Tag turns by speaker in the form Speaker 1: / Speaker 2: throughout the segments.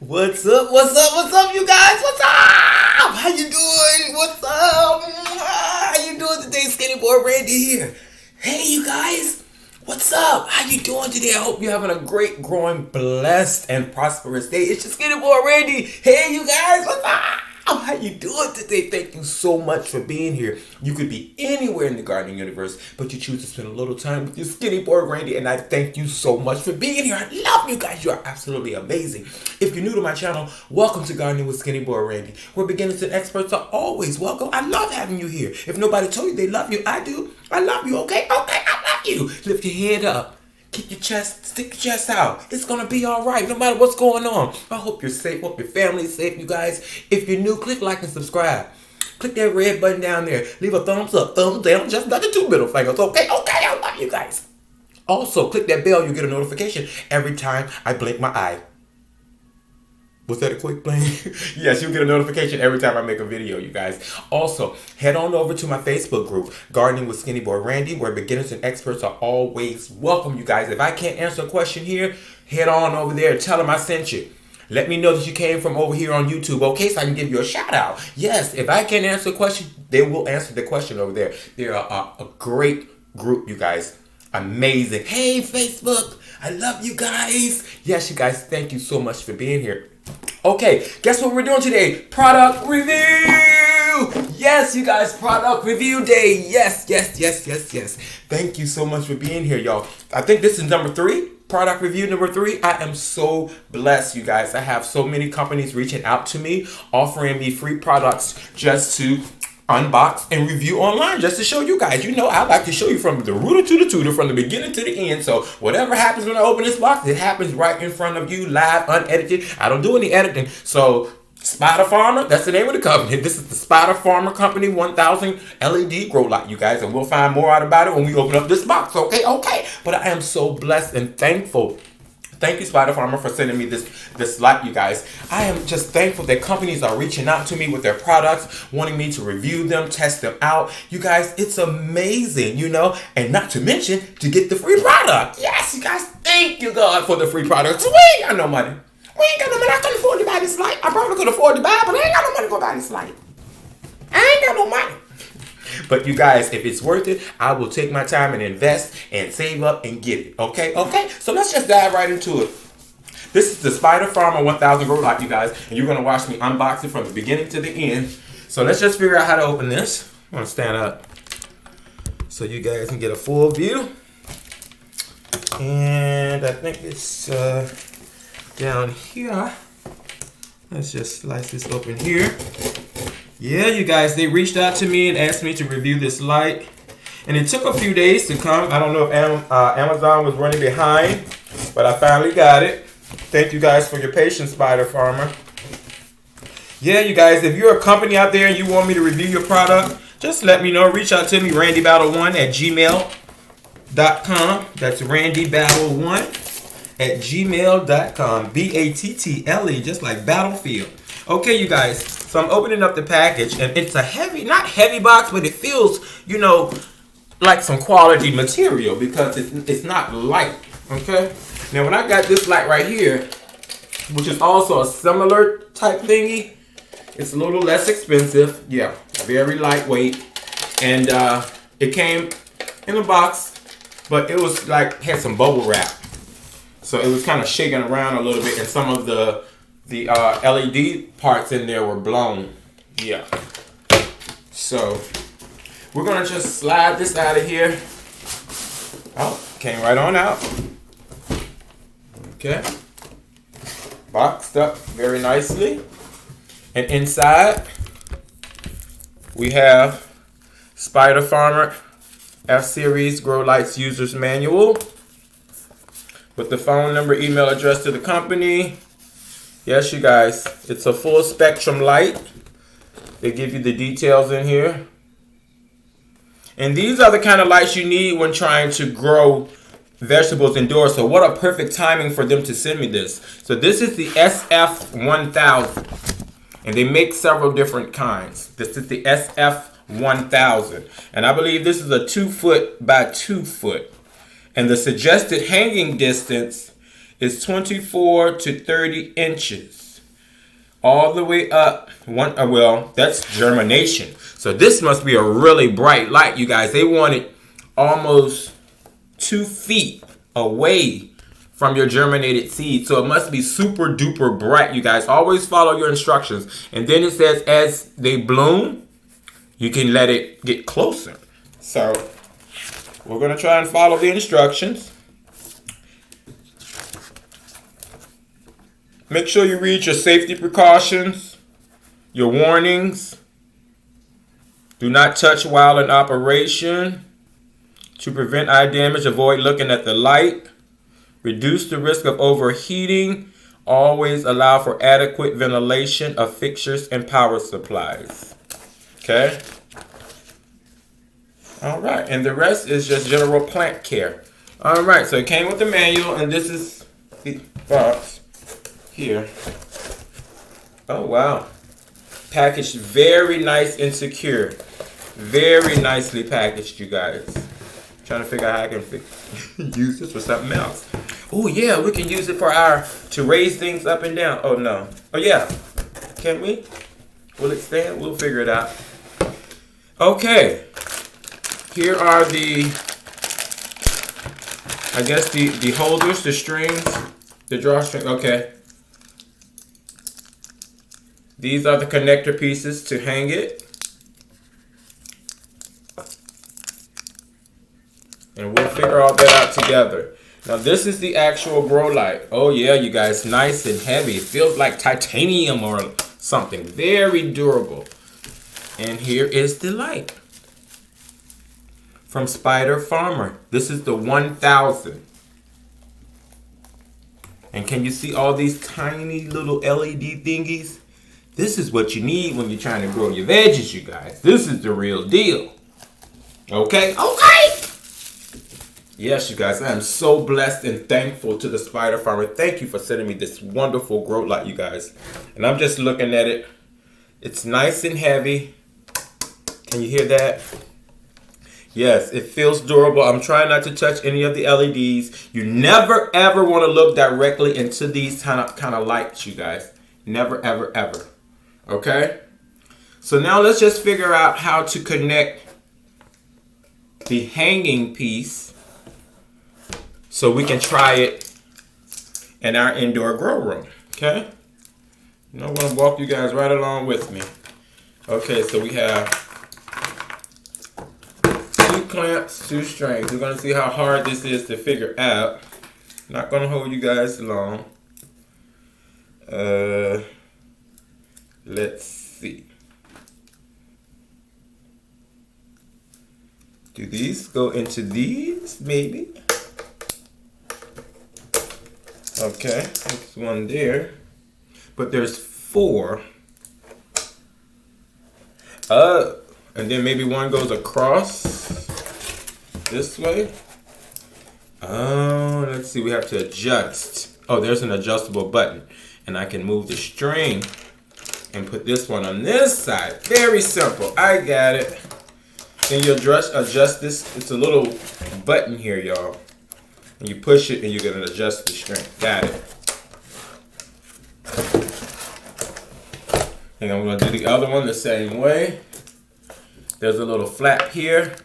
Speaker 1: What's up? What's up? What's up, you guys? What's up? How you doing? What's up? How you doing today? Skinny Boy Randy here. Hey, you guys. What's up? How you doing today? I hope you're having a great, growing, blessed, and prosperous day. It's your Skinny Boy Randy. Hey, you guys. What's up? How you doing today? Thank you so much for being here. You could be anywhere in the gardening universe, but you choose to spend a little time with your Skinny Boy Randy, and I thank you so much for being here. I love you guys. You are absolutely amazing. If you're new to my channel, welcome to Gardening with Skinny Boy Randy, where beginners and experts are always welcome. I love having you here. If nobody told you they love you, I do. I love you, okay? Okay, I love you. Lift your head up. Keep your chest, stick your chest out. It's gonna be all right, no matter what's going on. I hope you're safe. Hope your family's safe, you guys. If you're new, click like and subscribe. Click that red button down there. Leave a thumbs up, thumbs down, just not the two middle fingers. Okay, I love you guys. Also, click that bell. You get a notification every time I blink my eye. Was that a quick blink? Yes, you'll get a notification every time I make a video, you guys. Also, head on over to my Facebook group, Gardening with Skinny Boy Randy, where beginners and experts are always welcome, you guys. If I can't answer a question here, head on over there and tell them I sent you. Let me know that you came from over here on YouTube, okay, so I can give you a shout out. Yes, if I can't answer a question, they will answer the question over there. They're a great group, you guys. Amazing. Hey, Facebook, I love you guys. Yes, you guys, thank you so much for being here. Okay, guess what we're doing today? Product review! Yes, you guys, product review day. Yes. Thank you so much for being here, y'all. I think this is number 3. Product review number 3. I am so blessed, you guys. I have so many companies reaching out to me, offering me free products just to unbox and review online, just to show you guys. You know, I like to show you from the rooter to the tutor, from the beginning to the end. So whatever happens when I open this box, it happens right in front of you, live, unedited. I don't do any editing. So Spider Farmer, that's the name of the company. This is the Spider Farmer Company 1000 LED grow light, you guys, and we'll find more out about it when we open up this box. Okay. But I am so blessed and thankful. Thank you, Spider Farmer, for sending me this light, you guys. I am just thankful that companies are reaching out to me with their products, wanting me to review them, test them out. You guys, it's amazing, you know, and not to mention to get the free product. Yes, you guys, thank you, God, for the free products. We ain't got no money. We ain't got no money. I couldn't afford to buy this light. I probably could afford to buy it, but I ain't got no money to go buy this light. I ain't got no money. But you guys, if it's worth it, I will take my time and invest and save up and get it. Okay? So let's just dive right into it. This is the Spider Farmer 1000 grow light, you guys, and you're going to watch me unbox it from the beginning to the end. So let's just figure out how to open this. I'm going to stand up so you guys can get a full view. And I think it's down here. Let's just slice this open here. Yeah, you guys, they reached out to me and asked me to review this light. And it took a few days to come. I don't know if Amazon was running behind, but I finally got it. Thank you guys for your patience, Spider Farmer. Yeah, you guys, if you're a company out there and you want me to review your product, just let me know. Reach out to me, randybattle1@gmail.com. That's randybattle1@gmail.com. BATTLE, just like battlefield. Okay, you guys, so I'm opening up the package, and it's a heavy, not heavy box, but it feels, you know, like some quality material because it's not light, okay? Now, when I got this light right here, which is also a similar type thingy, it's a little less expensive. Yeah, very lightweight, and it came in a box, but it was like, had some bubble wrap. So it was kind of shaking around a little bit, and some of the LED parts in there were blown. Yeah. So we're gonna just slide this out of here. Oh, came right on out. Okay. Boxed up very nicely. And inside we have Spider Farmer F-Series Grow Lights User's Manual with the phone number, email address to the company. Yes, you guys, it's a full spectrum light. They give you the details in here. And these are the kind of lights you need when trying to grow vegetables indoors. So what a perfect timing for them to send me this. So this is the SF1000. And they make several different kinds. This is the SF1000. And I believe this is a 2 foot by 2 foot. And the suggested hanging distance is 24 to 30 inches. All the way up. Well, that's germination. So this must be a really bright light, you guys. They want it almost 2 feet away from your germinated seed. So it must be super duper bright, you guys. Always follow your instructions. And then it says as they bloom, you can let it get closer. So we're going to try and follow the instructions. Make sure you read your safety precautions, your warnings. Do not touch while in operation. To prevent eye damage, avoid looking at the light. Reduce the risk of overheating. Always allow for adequate ventilation of fixtures and power supplies. Okay? All right, and the rest is just general plant care. All right, so it came with the manual, and this is the box here. Oh, wow. Packaged very nice and secure. Very nicely packaged, you guys. Trying to figure out how I can use this for something else. Oh, yeah, we can use it for to raise things up and down. Oh, no. Oh, yeah. Can we? Will it stand? We'll figure it out. Okay. Here are the holders, the strings, the drawstring. Okay. These are the connector pieces to hang it. And we'll figure all that out together. Now this is the actual grow light. Oh yeah, you guys, nice and heavy. It feels like titanium or something. Very durable. And here is the light. From Spider Farmer. This is the 1000. And can you see all these tiny little LED thingies? This is what you need when you're trying to grow your veggies, you guys. This is the real deal. Okay? Okay! Yes, you guys, I am so blessed and thankful to the Spider Farmer. Thank you for sending me this wonderful grow light, you guys. And I'm just looking at it. It's nice and heavy. Can you hear that? Yes, it feels durable. I'm trying not to touch any of the LEDs. You never, ever want to look directly into these kind of lights, you guys. Never, ever, ever. Okay? So now let's just figure out how to connect the hanging piece so we can try it in our indoor grow room. Okay? I'm going to walk you guys right along with me. Okay, so we have 2 clamps, 2 strings. We're going to see how hard this is to figure out. Not going to hold you guys long. Let's see. Do these go into these? Maybe. Okay, there's one there. But there's 4. And then maybe one goes across this way. Oh, let's see, we have to adjust. Oh, there's an adjustable button. And I can move the string and put this one on this side. Very simple, I got it. Then you adjust this. It's a little button here, y'all. And you push it and you're gonna adjust the string. Got it. And I'm gonna do the other one the same way. There's a little flap here.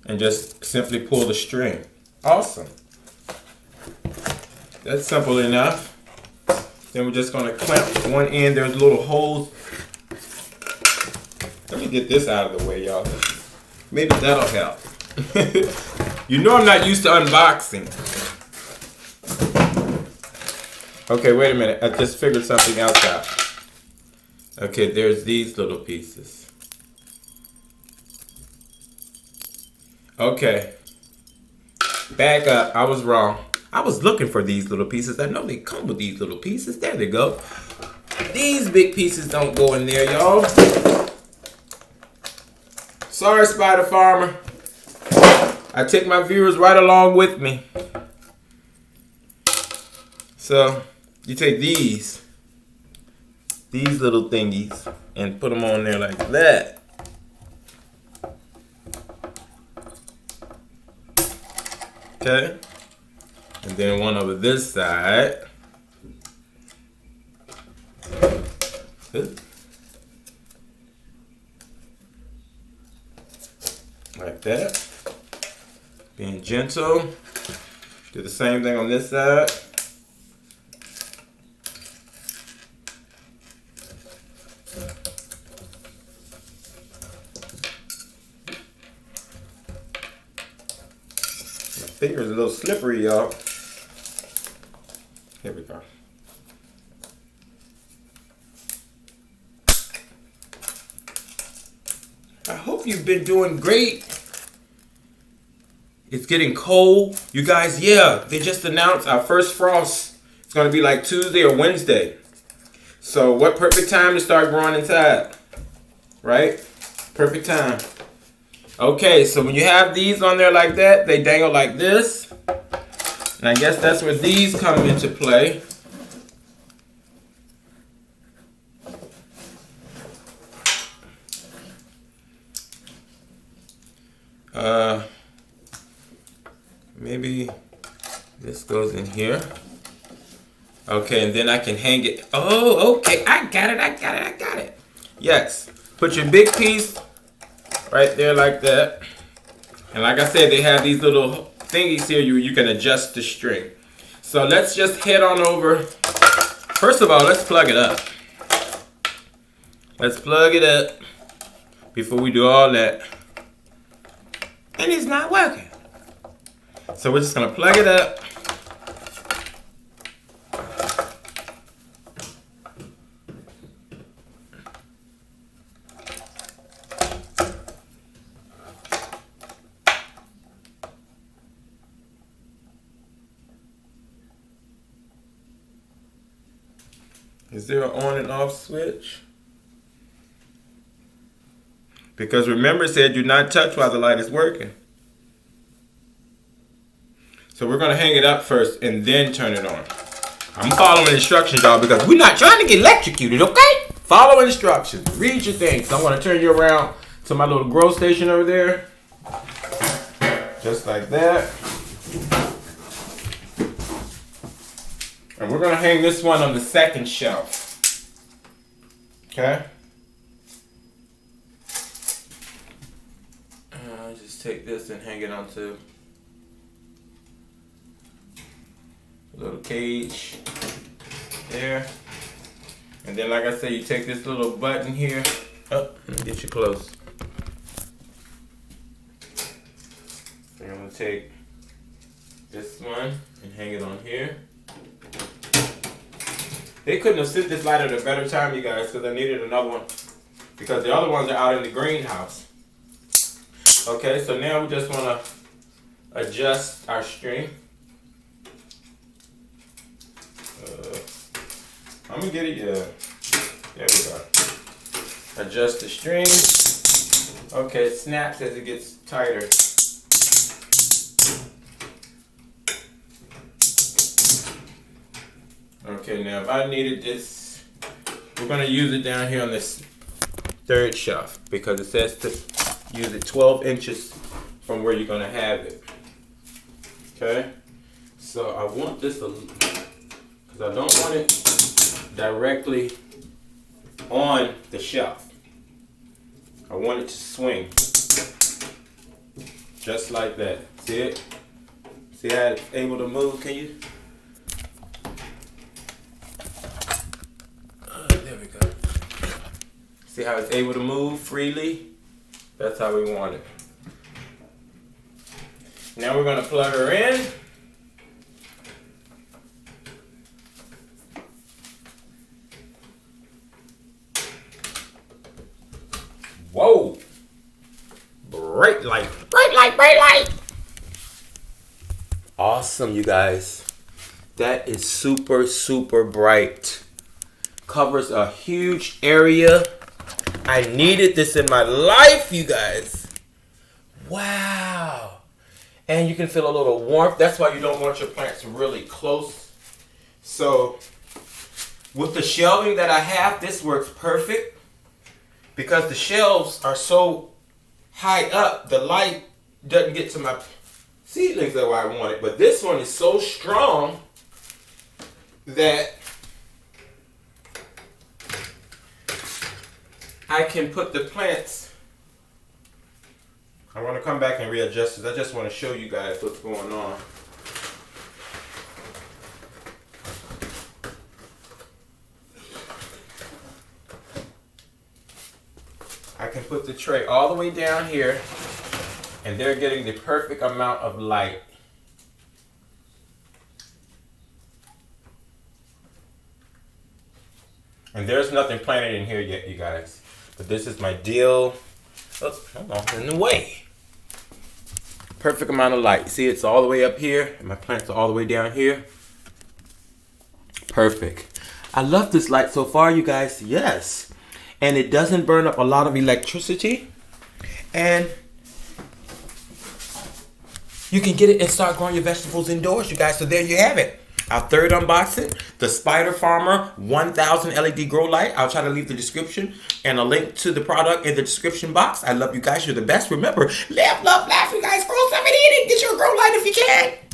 Speaker 1: And just simply pull the string. Awesome. That's simple enough. Then we're just gonna clamp one end. There's little holes. Let me get this out of the way, y'all. Maybe that'll help. You know I'm not used to unboxing. Okay, wait a minute. I just figured something else out. Okay, there's these little pieces. Okay. Back up. I was wrong. I was looking for these little pieces. I know they come with these little pieces. There they go. These big pieces don't go in there, y'all. Sorry, Spider Farmer. I take my viewers right along with me. So, you take these little thingies and put them on there like that. Okay? And then one over this side. Like that. Being gentle. Do the same thing on this side. My finger's a little slippery, y'all. Here we go. I hope you've been doing great. It's getting cold. You guys, yeah, they just announced our first frost. It's going to be like Tuesday or Wednesday. So what perfect time to start growing inside, right? Perfect time. Okay, so when you have these on there like that, they dangle like this. And I guess that's where these come into play. Maybe this goes in here. Okay, and then I can hang it. Oh, okay, I got it. Yes, put your big piece right there like that. And like I said, they have these little thingies here you can adjust the string. So let's just head on over. First of all, let's plug it up. Let's plug it up before we do all that. And it's not working. So we're just gonna plug it up. Is there an on and off switch? Because remember it said do not touch while the light is working. So we're gonna hang it up first and then turn it on. I'm following instructions, y'all, because we're not trying to get electrocuted, okay? Follow instructions, read your things. So I'm gonna turn you around to my little grow station over there. Just like that. And we're gonna hang this one on the second shelf. Okay? Just take this and hang it onto a little cage there. And then like I said, you take this little button here. Oh, let me get you close. So I'm gonna take this one and hang it on here. They couldn't have sent this light at a better time, you guys, because I needed another one. Because the other ones are out in the greenhouse. Okay, so now we just want to adjust our string. I'm going to get it, yeah. There we go. Adjust the string. Okay, it snaps as it gets tighter. Okay, now if I needed this, we're going to use it down here on this third shelf because it says to use it 12 inches from where you're going to have it. Okay, so I want this because I don't want it directly on the shelf. I want it to swing just like that. See it? See how it's able to move? Can you? There we go. See how it's able to move freely? That's how we want it. Now we're going to plug her in. Whoa! Bright light, bright light, bright light! Awesome, you guys. That is super, super bright. Covers a huge area. I needed this in my life, you guys. Wow. And you can feel a little warmth. That's why you don't want your plants really close. So with the shelving that I have, this works perfect. Because the shelves are so high up, the light doesn't get to my seedlings that I wanted. But this one is so strong that I can put the plants. I want to come back and readjust this. I just want to show you guys what's going on. I can put the tray all the way down here, and they're getting the perfect amount of light. And there's nothing planted in here yet, you guys. But this is my deal. Oh, hold on, in the way. Perfect amount of light. See, it's all the way up here, and my plants are all the way down here. Perfect. I love this light so far, you guys. Yes. And it doesn't burn up a lot of electricity. And you can get it and start growing your vegetables indoors, you guys. So there you have it. Our third unboxing, the Spider Farmer 1000 LED grow light. I'll try to leave the description and a link to the product in the description box. I love you guys. You're the best. Remember, live, love, laugh. You guys grow something and eat it. Get your grow light if you can.